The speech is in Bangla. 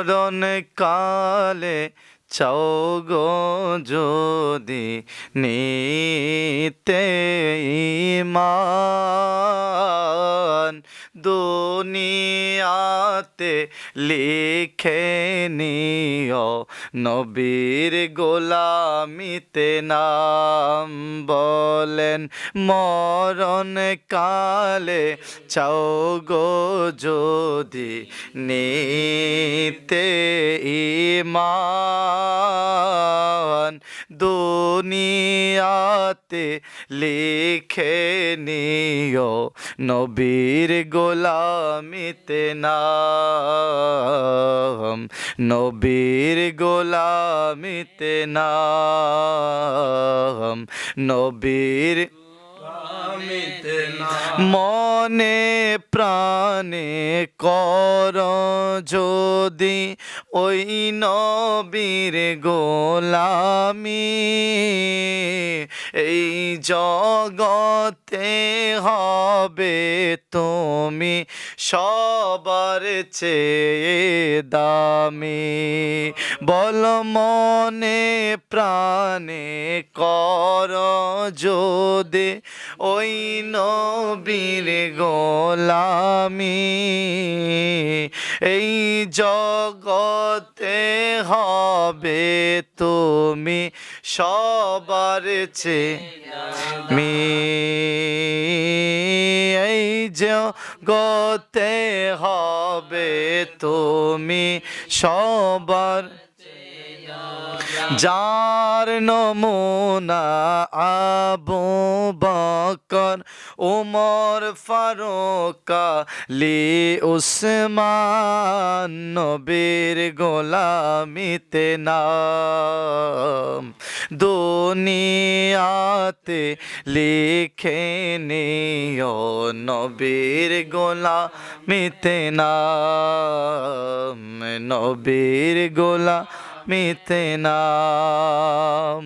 মরণ কালে চাও গো যদি নিতে ঈমান, দুনিয়াতে লিখে নিও নবীর গোলামিতে নাম। বলেন মরণ কালে চাও গো যদি নিতে ঈমান, দুনিয়াতে লিখে নিও নবীর গোলামিতে নাম, নবীর গোলামিতে নাম, নবীর মনে প্রাণে কর যদি ওই নবীর গোলামি, এই জগতে হবে তুমি সবার চেয়ে দামি। বল মনে প্রাণে কর যদি ওই নবীর গোলামি, এই জগতে হবে তুমি সবার চেয়ে এই জগতে হবে তুমি সবার। যার নমুনা আবু বকর, উমর, ফারুক, আলী, উসমান, নবীর গোলামিতে নাম, দুনিয়াতে লিখে নিও নবীর গোলামিতে নাম, নবীর গোলামিতে নাম।